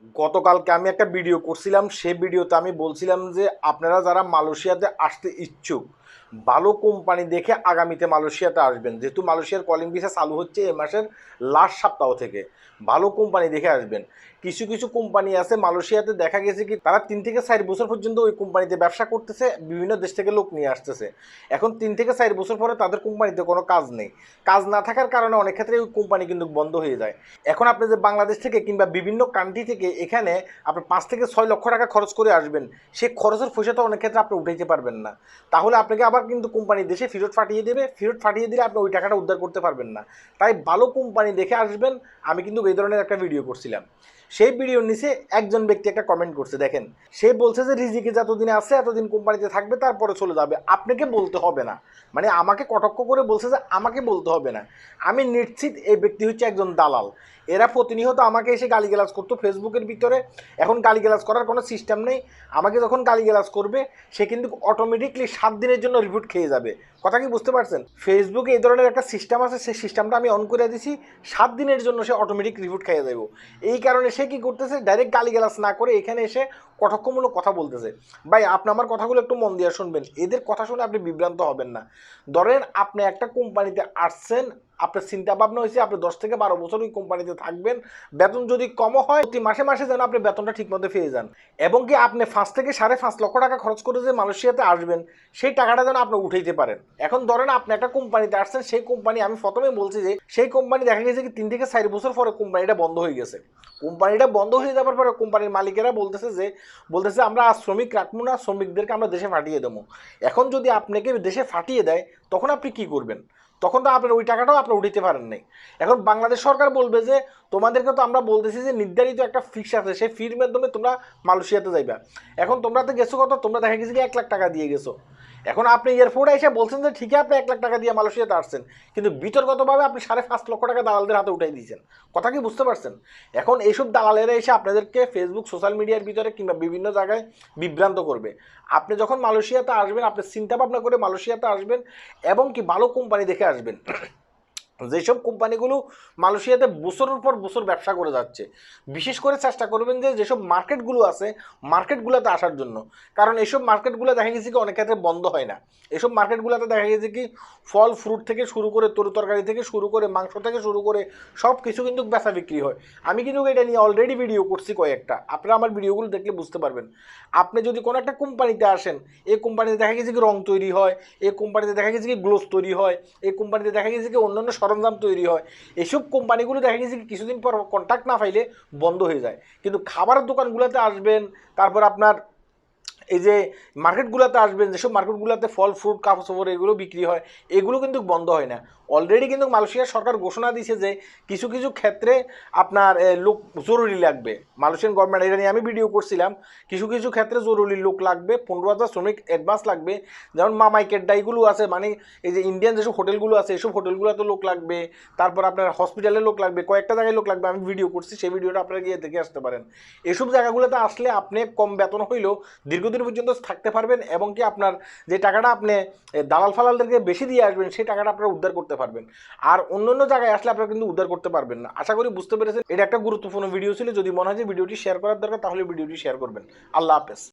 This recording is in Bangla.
গতকালকে আমি একটা ভিডিও করছিলাম, সেই ভিডিওতে আমি বলছিলাম যে আপনারা যারা মালয়েশিয়াতে আসতে ইচ্ছুক ভালো কোম্পানি দেখে আগামীতে মালয়েশিয়াতে আসবেন, যেহেতু মালয়েশিয়ার কলিং ভিসা চালু হচ্ছে এই মাসের লাস্ট সপ্তাহ থেকে। ভালো কোম্পানি দেখে আসবেন। কিছু কিছু কোম্পানি আছে মালয়েশিয়াতে, দেখা গেছে কি তারা 3 থেকে 4 বছর পর্যন্ত ওই কোম্পানিতে ব্যবসা করতেছে, বিভিন্ন দেশ থেকে লোক নিয়ে আসতেছে। এখন 3 থেকে 4 বছর পরে তাদের কোম্পানিতে কোনো কাজ নেই। কাজ না থাকার কারণে অনেক ক্ষেত্রে ওই কোম্পানি কিন্তু বন্ধ হয়ে যায়। এখন আপনি যে বাংলাদেশ থেকে কিংবা বিভিন্ন কান্ট্রি থেকে এখানে আপনি 5 থেকে 6 লক্ষ টাকা খরচ করে আসবেন, সেই খরচের পয়সাটা অনেক ক্ষেত্রে আপনি উঠাইতে পারবেন না। তাহলে আপনাকে আবার কিন্তু কোম্পানি দেশে ফেরত পাঠিয়ে দেবে, ফেরত পাঠিয়ে দিলে আপনি ওই টাকাটা উদ্ধার করতে পারবেন না। তাই ভালো কোম্পানি দেখে আসবেন। আমি কিন্তু এই ধরনের একটা ভিডিও করছিলাম, সেই ভিডিওর নিচে একজন ব্যক্তি একটা কমেন্ট করছে, দেখেন সে বলছে যে রিজিকে যতদিন আছে এতদিন কোম্পানিতে থাকবে, তারপরে চলে যাবে, আপনাকে বলতে হবে না। মানে আমাকে কটাক্ষ করে বলছে যে আমাকে বলতে হবে না। আমি নিশ্চিত এই ব্যক্তি হচ্ছে একজন দালাল। এরা প্রতিনিয়ত আমাকে এসে গালিগালাজ করতো ফেসবুকের ভিতরে। এখন গালিগালাজ করার কোনো সিস্টেম নেই। আমাকে যখন গালিগালাজ করবে সে কিন্তু অটোমেটিকলি 7 দিনের জন্য রিপোর্ট খেয়ে যাবে। কথা কি বুঝতে পারছেন? ফেসবুকে এই ধরনের একটা সিস্টেম আছে, সেই সিস্টেমটা আমি অন করে দিছি। 7 দিনের জন্য সে অটোমেটিক রিপোর্ট খেয়ে যাবো। এই কারণে সে কি করতেছে, ডাইরেক্ট গালিগালাজ না করে এখানে এসে কটাক্ষমূলক কথা বলতেছে। ভাই আপনি আমার কথাগুলো একটু মন দিয়ে শুনবেন, এদের কথা শুনে আপনি বিভ্রান্ত হবেন না। ধরেন আপনি একটা কোম্পানিতে আসছেন, আপনার চিন্তা ভাবনা হয়েছে আপনি 10 থেকে 12 বছর ওই কোম্পানিতে থাকবেন, বেতন যদি কমও হয় প্রতি মাসে মাসে যেন আপনি বেতনটা ঠিকমতো পেয়ে যান, এবং কি আপনি 5 থেকে 5.5 লক্ষ টাকা খরচ করে যে মালয়েশিয়াতে আসবেন সেই টাকাটা যেন আপনি উঠাইতে পারেন। এখন ধরেন আপনি একটা কোম্পানিতে আসছেন, সেই কোম্পানি আমি প্রথমে বলছি যে সেই কোম্পানি দেখা গেছে কি 3 থেকে 4 বছর পরে কোম্পানিটা বন্ধ হয়ে গেছে। কোম্পানিটা বন্ধ হয়ে যাওয়ার পরে কোম্পানির মালিকেরা বলতেছে আমরা আর শ্রমিক রাখবো না, শ্রমিকদেরকে আমরা দেশে পাঠিয়ে দেবো। এখন যদি আপনাকে দেশে পাঠিয়ে দেয় তখন আপনি কি করবেন? তখন তো আপনার ওই টাকাটাও আপনি উঠাইতে পারেন নাই। এখন বাংলাদেশ সরকার বলবে যে তোমাদেরকে তো আমরা বলতেছি যে নির্ধারিত একটা ফিক্স আছে, সেই ফির মাধ্যমে তোমরা মালয়েশিয়াতে যাইবা। এখন তোমরা তো গেছো কত, তোমরা দেখা গেছে কি 1 লাখ টাকা দিয়ে গেছো। এখন আপনি এয়ারপোর্টে এসে বলছেন যে ঠিক আছে আপনি 1 লাখ টাকা দিয়ে মালয়েশিয়াতে আসছেন, কিন্তু বিতর্কতভাবে আপনি 5.5 লক্ষ টাকা দালালদের হাতে উঠাই দিয়েছেন। কথা কি বুঝতে পারছেন? এখন এইসব দালালেরা এসে আপনাদেরকে ফেসবুক সোশ্যাল মিডিয়ার ভিতরে কিংবা বিভিন্ন জায়গায় বিভ্রান্ত করবে। আপনি যখন মালয়েশিয়াতে আসবেন আপনি চিন্তা ভাবনা করে মালয়েশিয়াতে আসবেন, এবং কি ভালো কোম্পানি দেখে আসবেন। যেসব কোম্পানিগুলো মালয়েশিয়াতে বছরের পর বছর ব্যবসা করে যাচ্ছে, বিশেষ করে চেষ্টা করবেন যে যেসব মার্কেটগুলো আছে মার্কেটগুলোতে আসার জন্য। কারণ এইসব মার্কেটগুলো দেখা গেছে কি অনেক ক্ষেত্রে বন্ধ হয় না। এসব মার্কেটগুলোতে দেখা গেছে কি ফল ফ্রুট থেকে শুরু করে তরি তরকারি থেকে শুরু করে মাংস থেকে শুরু করে সব কিছু কিন্তু বেচা বিক্রি হয়। আমি কিন্তু এটা নিয়ে অলরেডি ভিডিও করছি কয়েকটা, আপনারা আমার ভিডিওগুলো দেখলে বুঝতে পারবেন। আপনি যদি কোনো একটা কোম্পানিতে আসেন, এই কোম্পানিতে দেখা গেছে কি রং তৈরি হয়, এই কোম্পানিতে দেখা গেছে কি গ্লোভস তৈরি হয়, এই কোম্পানিতে দেখা গেছে কি অন্যান্য সরঞ্জাম তৈরি হয়। এইসব কোম্পানিগুলো দেখা গেছে কি কিছুদিন পর কন্ট্যাক্ট না পাইলে বন্ধ হয়ে যায়। কিন্তু খাবারের দোকানগুলোতে আসবেন, তারপর আপনার এই যে মার্কেটগুলোতে আসবেন, যেসব মার্কেটগুলোতে ফল ফ্রুট কাপড় চোপড় এগুলো বিক্রি হয়, এগুলো কিন্তু বন্ধ হয় না। অলরেডি কিন্তু মালয়েশিয়ার সরকার ঘোষণা দিয়েছে যে কিছু কিছু ক্ষেত্রে আপনার লোক জরুরি লাগবে। মালয়েশিয়ান গভর্নমেন্ট এটা নিয়ে আমি ভিডিও করছিলাম, কিছু কিছু ক্ষেত্রে জরুরি লোক লাগবে, 15,000 শ্রমিক অ্যাডভান্স লাগবে। যেমন মামাইকের ডাইগুলো আছে, মানে এই যে ইন্ডিয়ান যেসব হোটেলগুলো আছে এইসব হোটেলগুলোতে লোক লাগবে, তারপর আপনার হসপিটালে লোক লাগবে, কয়েকটা জায়গায় লোক লাগবে। আমি ভিডিও করছি, সেই ভিডিওটা আপনারা গিয়ে দেখে আসতে পারেন। এসব জায়গাগুলোতে আসলে আপনি কম বেতন হইলেও দীর্ঘদিন পর্যন্ত থাকতে পারবেন, এবং কি আপনার যে টাকাটা আপনি দালাল ফালালদেরকে বেশি দিয়ে আসবেন সেই টাকাটা আপনারা উদ্ধার করতে পারবেন। আর অন্য অন্য জায়গায় আসলে আপনারা কিন্তু উদ্ধার করতে পারবেন না। আশা করি বুঝতে পেরেছেন। এটা একটা গুরুত্বপূর্ণ ভিডিও ছিল। যদি মনে হয় যে ভিডিওটি শেয়ার করার দরকার তাহলে ভিডিওটি শেয়ার করবেন। আল্লাহ হাফেজ।